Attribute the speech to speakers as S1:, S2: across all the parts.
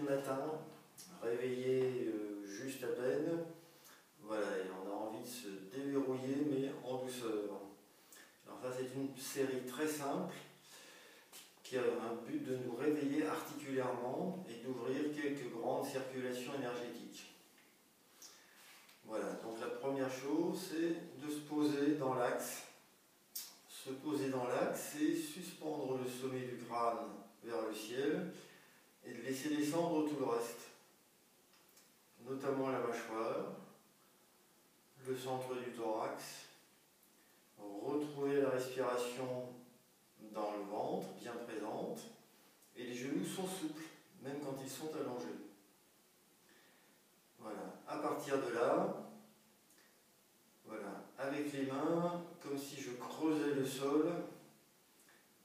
S1: matin, réveillé juste à peine. Voilà, et on a envie de se déverrouiller, mais en douceur. Alors ça, c'est une série très simple qui a un but de nous réveiller articulairement et d'ouvrir quelques grandes circulations énergétiques. Voilà, donc la première chose, c'est de se poser dans l'axe. Se poser dans l'axe, c'est suspendre le sommet du crâne vers le ciel et de laisser descendre tout le reste, notamment la mâchoire, le centre du thorax, retrouver la respiration dans le ventre, bien présente, et les genoux sont souples, même quand ils sont allongés. Voilà, à partir de là, voilà, avec les mains, comme si je creusais le sol,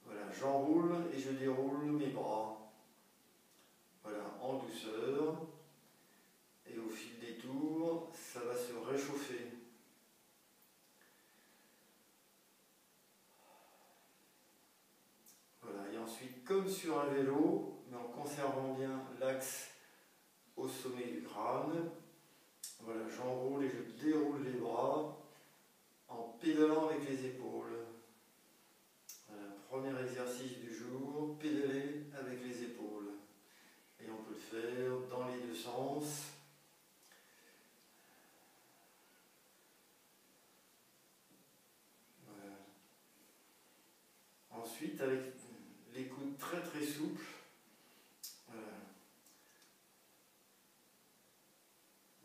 S1: voilà, j'enroule et je déroule mes bras. Voilà, en douceur, et au fil des tours, ça va se réchauffer. Voilà, et ensuite, comme sur un vélo, mais en conservant bien l'axe au sommet du crâne, voilà, j'enroule et je déroule les bras en pédalant avec les épaules. Voilà, premier exercice du jour, pédaler avec les épaules. Et on peut le faire dans les deux sens. Voilà. Ensuite, avec les coudes très très souples, voilà.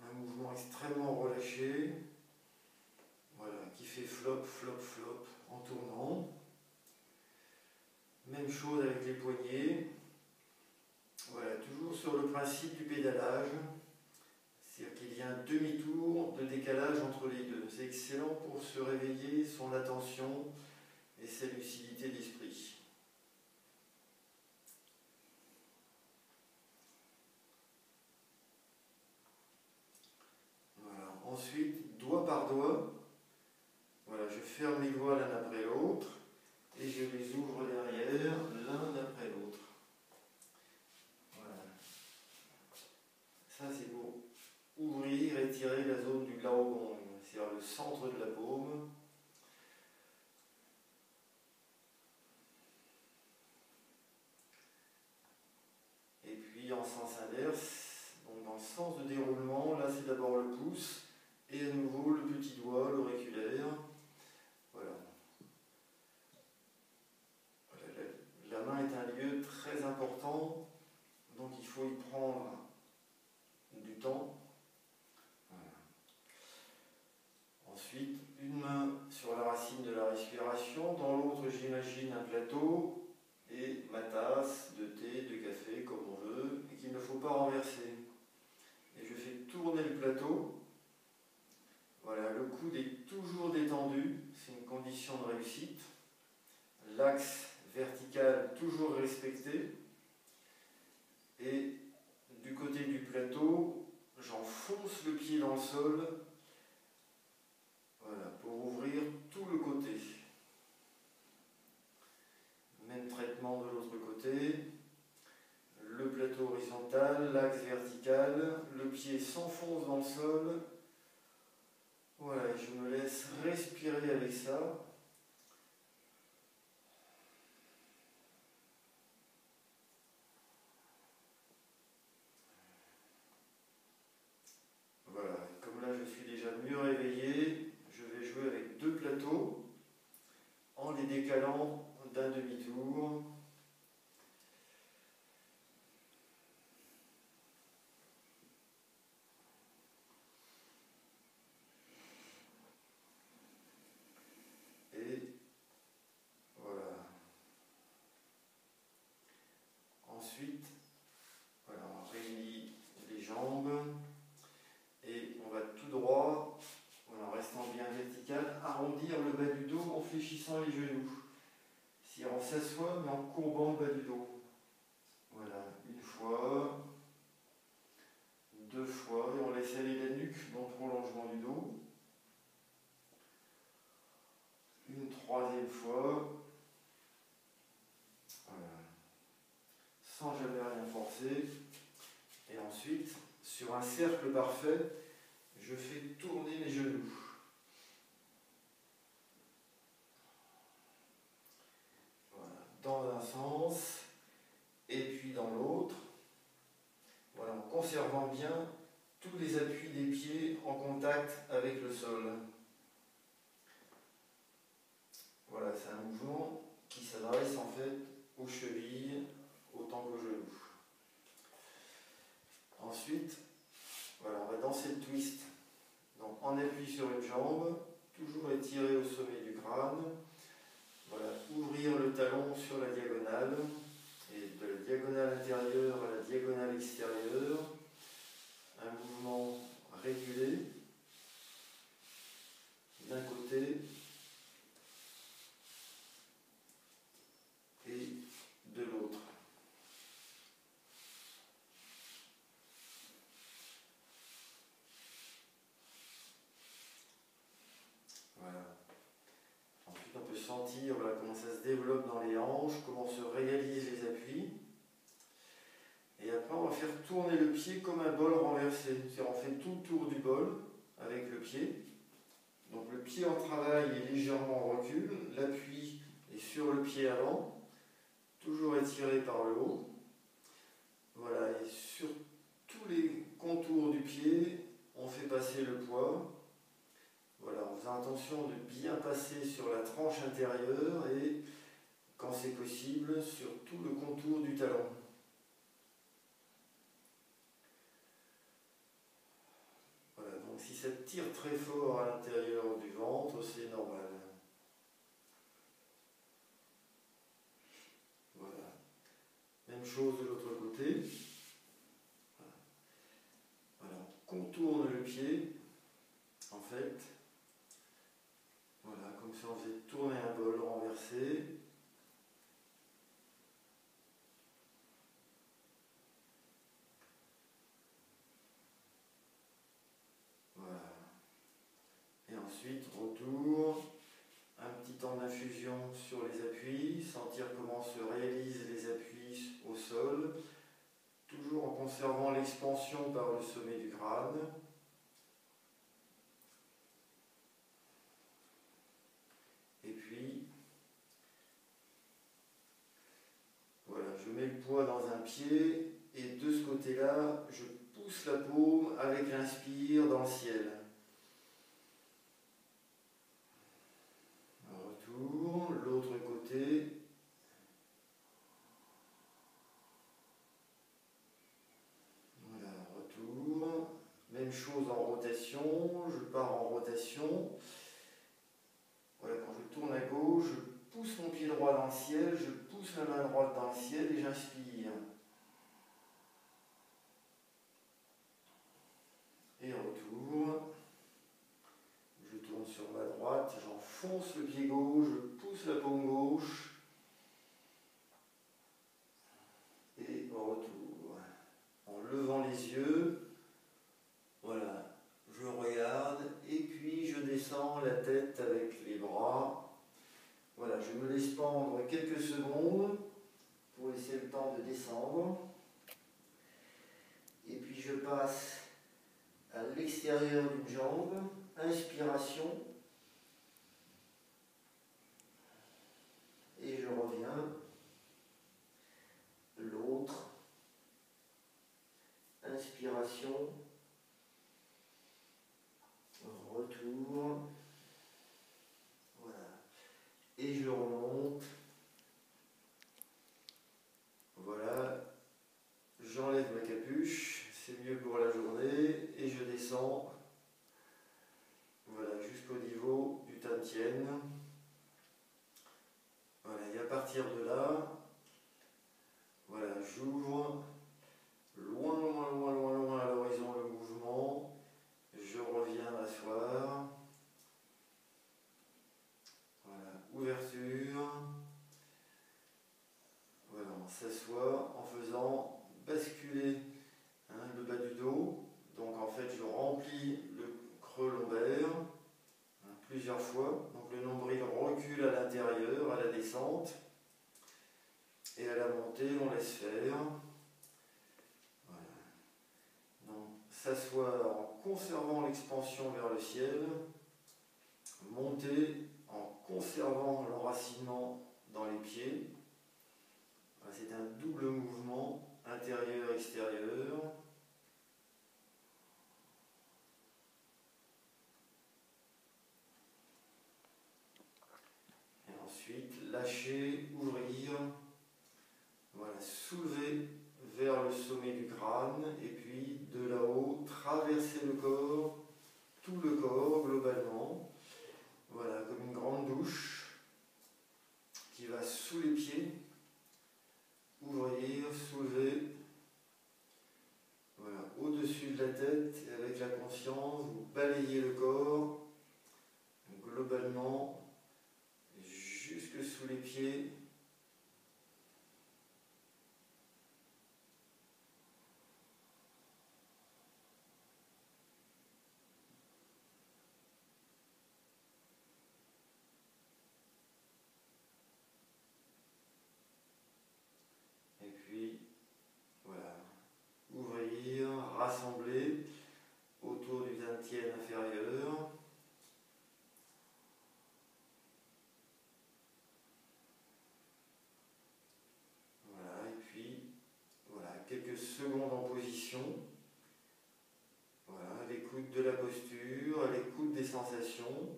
S1: Un mouvement extrêmement relâché, voilà, qui fait flop, flop, flop en tournant. Même chose avec les poignets. Voilà, toujours sur le principe du pédalage. C'est-à-dire qu'il y a un demi-tour de décalage entre les deux. C'est excellent pour se réveiller son attention et sa lucidité d'esprit. Voilà. Ensuite, doigt par doigt, voilà, je ferme les doigts l'un après l'autre et je les ouvre derrière l'un après l'autre. Voilà. Ça, c'est pour ouvrir et tirer la zone du Glaogong, c'est-à-dire le centre de la paume. Et puis en sens inverse, donc dans le sens de déroulement, là c'est d'abord le pouce et à nouveau le petit doigt, l'auriculaire. Voilà. Voilà. La main est un lieu très important, donc il faut y prendre du temps. Voilà. Ensuite, une main sur la racine de la respiration, dans l'autre j'imagine un plateau et ma tasse de thé, de café, comme on veut, et qu'il ne faut pas renverser. Et je fais tourner le plateau. Voilà, le coude est toujours détendu, c'est une condition de réussite. L'axe vertical toujours respecté. Et du côté du plateau, j'enfonce le pied dans le sol, voilà, pour ouvrir tout le côté. Même traitement de l'autre côté. Le plateau horizontal, l'axe vertical, le pied s'enfonce dans le sol. Voilà, je me laisse respirer avec ça. Voilà, comme là je suis déjà mieux réveillé, je vais jouer avec deux plateaux en les décalant d'un demi-tour. Et voilà. Ensuite, voilà, on réunit les jambes et on va tout droit, voilà, en restant bien vertical, arrondir le bas du dos en fléchissant les genoux. C'est-à-dire on s'assoit mais en courbant le bas du dos. Voilà, une fois, deux fois, et on laisse aller la nuque dans le prolongement du dos. Une troisième fois. Voilà. Sans jamais rien forcer. Et ensuite, sur un cercle parfait, je fais tourner mes genoux. Voilà, dans un sens et puis dans l'autre. Voilà, en conservant bien tous les appuis des pieds en contact avec le sol. Voilà, c'est un mouvement qui s'adresse en fait aux chevilles autant qu'aux genoux. Ensuite, voilà, on va danser le twist. Donc en appui sur une jambe, toujours étirer au sommet du crâne. Voilà, ouvrir le talon sur la diagonale et de la diagonale intérieure à la diagonale extérieure. Un mouvement régulé d'un côté et de l'autre. Voilà. Ensuite, on peut sentir voilà, comment ça se développe dans les hanches, comment se réalisent les appuis. Et après, on va faire tourner le pied comme un bol renversé. C'est-à-dire, on fait tout le tour du bol avec le pied. Donc, le pied en travail est légèrement en recul. L'appui est sur le pied avant, toujours étiré par le haut. Voilà, et sur tous les contours du pied, on fait passer le poids. Voilà, en faisant attention de bien passer sur la tranche intérieure et, quand c'est possible, sur tout le contour du talon. Voilà, donc si ça tire très fort à l'intérieur du ventre, c'est normal. Voilà. Même chose de l'autre côté. Voilà, on contourne le pied, en fait. Voilà, comme si on faisait tourner un bol renversé. Voilà. Et ensuite, retour. Un petit temps d'infusion sur les appuis, sentir comment se réalisent les appuis au sol, toujours en conservant l'expansion par le sommet du crâne. Et puis, voilà, je mets le poids dans un pied et de ce côté-là, je pousse la paume avec l'inspire dans le ciel. Retour, l'autre côté. Voilà, retour. Même chose en rotation, je pars en rotation. Voilà, quand je tourne à gauche, je pousse mon pied droit dans le ciel, je pousse la main droite dans le ciel et j'inspire. Et retour. Je tourne sur ma droite, j'enfonce le pied gauche, je pousse la paume gauche. Et retour. En levant les yeux, voilà, je regarde et puis je descends la tête avec les bras. Voilà, je me laisse pendre quelques secondes pour laisser le temps de descendre. Et puis je passe à l'extérieur d'une jambe, inspiration. Et je reviens. L'autre. Inspiration. Retour. Voilà. Et je remonte. Voilà. J'enlève ma capuche. C'est mieux pour la journée. Et je descends. Voilà, jusqu'au niveau du Tantien. Voilà, et à partir de là, voilà, j'ouvre loin, loin, loin, loin, loin à l'horizon le mouvement. Je reviens m'asseoir. Voilà, ouverture. Voilà, on s'assoit en faisant basculer le bas du dos. Donc en fait, je remplis le creux lombaire plusieurs fois. Donc le nombril recule à l'intérieur, à la descente. Et à la montée, on laisse faire. Voilà. s'asseoir en conservant l'expansion vers le ciel, monter en conservant l'enracinement dans les pieds. C'est un double mouvement intérieur-extérieur. Et ensuite, lâcher, ouvrir. Voilà, soulever vers le sommet du crâne et puis de là-haut, traverser le corps, tout le corps globalement. Voilà, comme une grande douche qui va sous les pieds. Ouvrir, soulever, voilà, au-dessus de la tête, et avec la conscience, vous balayez le corps, globalement, jusque sous les pieds. Et puis, voilà, ouvrir, rassembler autour du dantian inférieur. Voilà, et puis, voilà, quelques secondes en position. Voilà, à l'écoute de la posture, à l'écoute des sensations.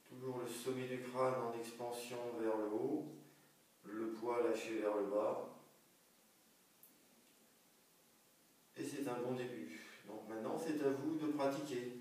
S1: Toujours le sommet du crâne en expansion vers le haut. Le poids lâché vers le bas. Et c'est un bon début. Donc maintenant, c'est à vous de pratiquer.